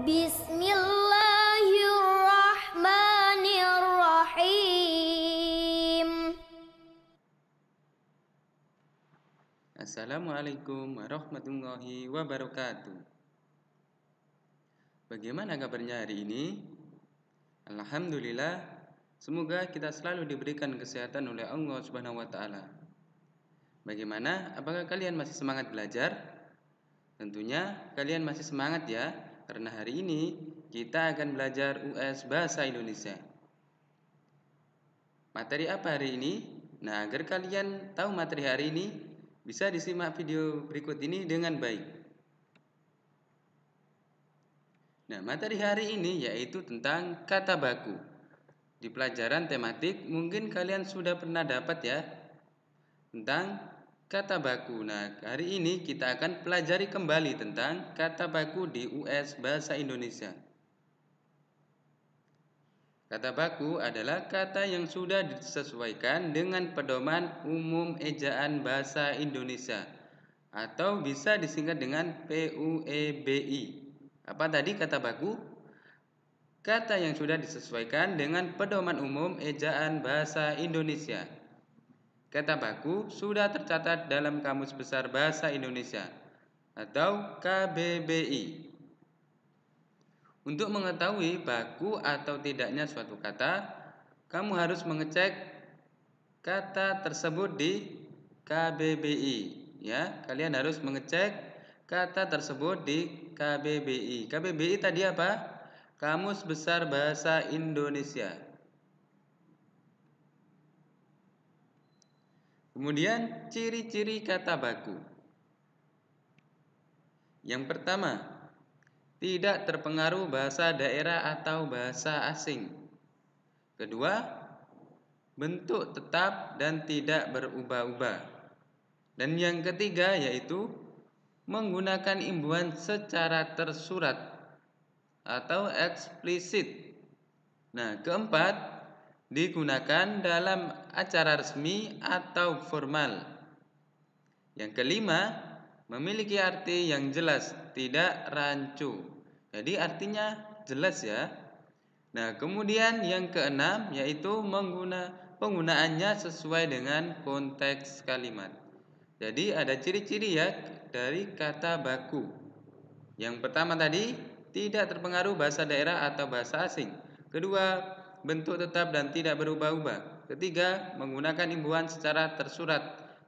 Bismillahirrahmanirrahim. Assalamualaikum warahmatullahi wabarakatuh. Bagaimana kabarnya hari ini? Alhamdulillah, semoga kita selalu diberikan kesehatan oleh Allah Subhanahu wa taala. Bagaimana? Apakah kalian masih semangat belajar? Tentunya kalian masih semangat ya, karena hari ini kita akan belajar US Bahasa Indonesia. Materi apa hari ini? Nah, agar kalian tahu materi hari ini, bisa disimak video berikut ini dengan baik. Nah, materi hari ini yaitu tentang kata baku. Di pelajaran tematik mungkin kalian sudah pernah dapat ya tentang kata baku. Nah, hari ini kita akan pelajari kembali tentang kata baku di US Bahasa Indonesia. Kata baku adalah kata yang sudah disesuaikan dengan pedoman umum ejaan bahasa Indonesia atau bisa disingkat dengan PUEBI. Apa tadi kata baku? Kata yang sudah disesuaikan dengan pedoman umum ejaan bahasa Indonesia. Kata baku sudah tercatat dalam Kamus Besar Bahasa Indonesia atau KBBI. Untuk mengetahui baku atau tidaknya suatu kata, kamu harus mengecek kata tersebut di KBBI. Ya, kalian harus mengecek kata tersebut di KBBI. KBBI tadi apa? Kamus Besar Bahasa Indonesia. Kemudian ciri-ciri kata baku. Yang pertama, tidak terpengaruh bahasa daerah atau bahasa asing. Kedua, bentuk tetap dan tidak berubah-ubah. Dan yang ketiga yaitu menggunakan imbuhan secara tersurat atau eksplisit. Nah, keempat, digunakan dalam acara resmi atau formal. Yang kelima, memiliki arti yang jelas, tidak rancu. Jadi artinya jelas ya. Nah, kemudian yang keenam yaitu penggunaannya sesuai dengan konteks kalimat. Jadi ada ciri-ciri ya dari kata baku. Yang pertama tadi, tidak terpengaruh bahasa daerah atau bahasa asing. Kedua, bentuk tetap dan tidak berubah-ubah. Ketiga, menggunakan imbuhan secara tersurat,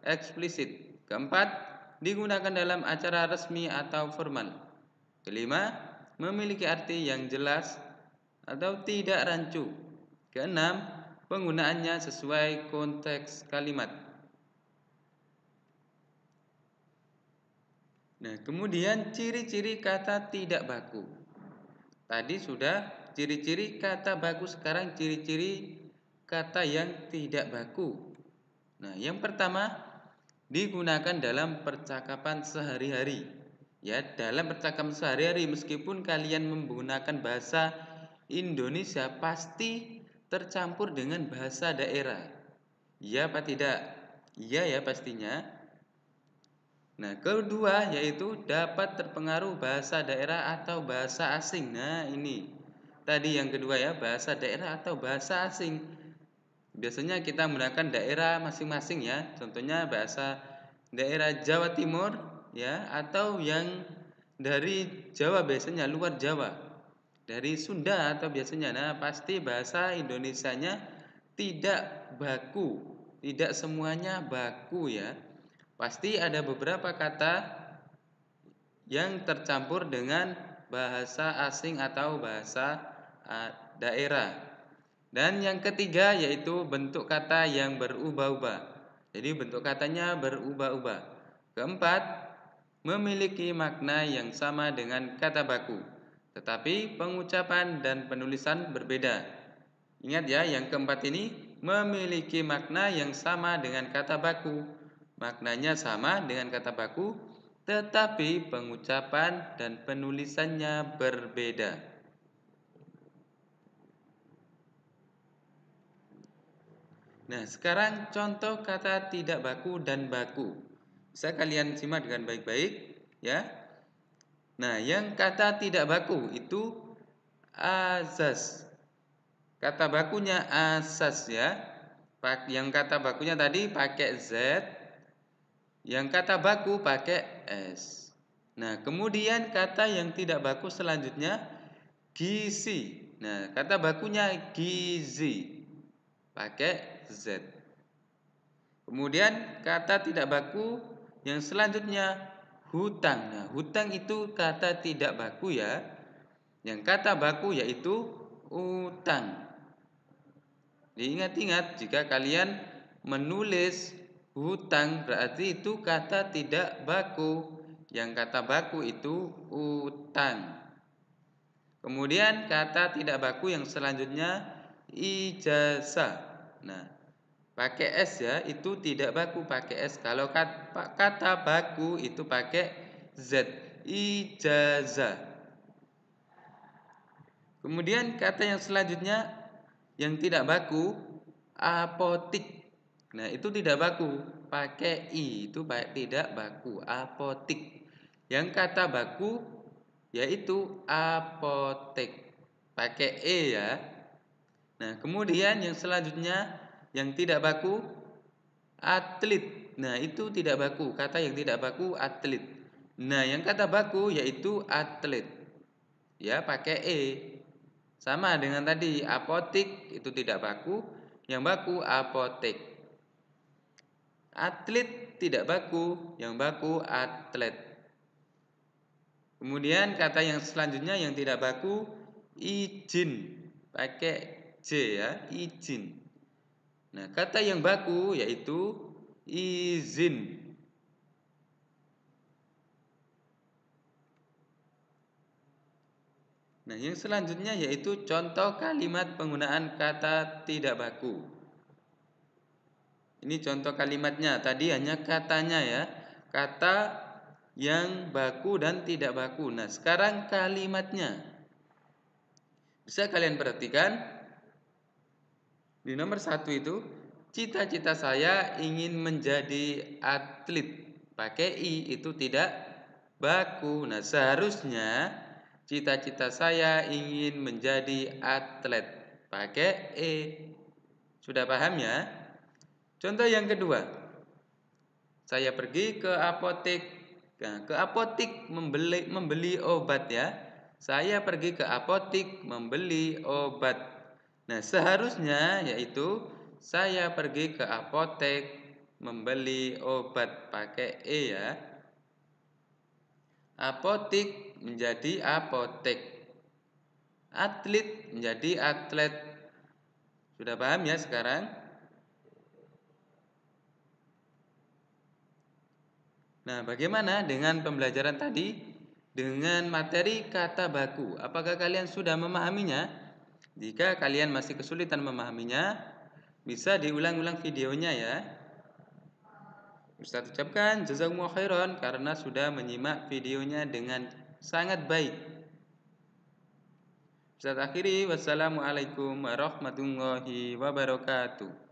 eksplisit. Keempat, digunakan dalam acara resmi atau formal. Kelima, memiliki arti yang jelas atau tidak rancu. Keenam, penggunaannya sesuai konteks kalimat. Nah, kemudian ciri-ciri kata tidak baku. Tadi sudah ciri-ciri kata baku, sekarang ciri-ciri kata yang tidak baku. Nah, yang pertama, digunakan dalam percakapan sehari-hari. Ya, dalam percakapan sehari-hari meskipun kalian menggunakan bahasa Indonesia pasti tercampur dengan bahasa daerah. Iya apa tidak? Iya ya pastinya. Nah, kedua yaitu dapat terpengaruh bahasa daerah atau bahasa asing. Nah, ini tadi yang kedua ya, bahasa daerah atau bahasa asing. Biasanya kita menggunakan daerah masing-masing ya. Contohnya bahasa daerah Jawa Timur ya, atau yang dari Jawa biasanya luar Jawa. Dari Sunda atau biasanya. Nah, pasti bahasa Indonesianya tidak baku. Tidak semuanya baku ya. Pasti ada beberapa kata yang tercampur dengan bahasa asing atau bahasa daerah. Dan yang ketiga yaitu bentuk kata yang berubah-ubah. Jadi bentuk katanya berubah-ubah. Keempat, memiliki makna yang sama dengan kata baku, tetapi pengucapan dan penulisan berbeda. Ingat ya, yang keempat ini memiliki makna yang sama dengan kata baku. Maknanya sama dengan kata baku, tetapi pengucapan dan penulisannya berbeda. Nah, sekarang contoh kata tidak baku dan baku. Bisa kalian simak dengan baik-baik ya. Nah, yang kata tidak baku itu azaz. Kata bakunya asas ya. Yang kata bakunya tadi pakai Z, yang kata baku pakai S. Nah, kemudian kata yang tidak baku selanjutnya gizi. Nah, kata bakunya gizi pakai Z. Kemudian kata tidak baku yang selanjutnya hutang. Nah, hutang itu kata tidak baku ya. Yang kata baku yaitu utang. Diingat-ingat jika kalian menulis hutang berarti itu kata tidak baku. Yang kata baku itu utang. Kemudian kata tidak baku yang selanjutnya ijazah. Nah, pakai S ya, itu tidak baku pakai S. Kalau kata baku itu pakai Z, ijazah. Kemudian kata yang selanjutnya yang tidak baku apotik. Nah, itu tidak baku pakai I, itu tidak baku apotik. Yang kata baku yaitu apotek pakai E ya. Nah, kemudian yang selanjutnya yang tidak baku atlet. Nah, itu tidak baku, kata yang tidak baku atlet. Nah, yang kata baku yaitu atlet. Ya, pakai E. Sama dengan tadi, apotik itu tidak baku, yang baku apotek. Atlet tidak baku, yang baku atlet. Kemudian kata yang selanjutnya yang tidak baku izin, pakai J ya, izin. Nah, kata yang baku yaitu izin. Nah, yang selanjutnya yaitu contoh kalimat penggunaan kata tidak baku. Ini contoh kalimatnya, tadi hanya katanya ya. Kata yang baku dan tidak baku. Nah, sekarang kalimatnya. Bisa kalian perhatikan di nomor 1 itu, cita-cita saya ingin menjadi atlet. Pakai I itu tidak baku. Nah, seharusnya cita-cita saya ingin menjadi atlet. Pakai E. Sudah paham ya? Contoh yang kedua. Saya pergi ke apotek. Nah, ke apotek membeli obat ya. Saya pergi ke apotek membeli obat. Nah, seharusnya yaitu saya pergi ke apotek membeli obat pakai E ya. Apotek menjadi apotek. Atlet menjadi atlet. Sudah paham ya sekarang? Nah, bagaimana dengan pembelajaran tadi? Dengan materi kata baku. Apakah kalian sudah memahaminya? Jika kalian masih kesulitan memahaminya, bisa diulang-ulang videonya ya. Ustaz ucapkan jazakumullah khairan karena sudah menyimak videonya dengan sangat baik. Ustaz akhiri, wassalamualaikum warahmatullahi wabarakatuh.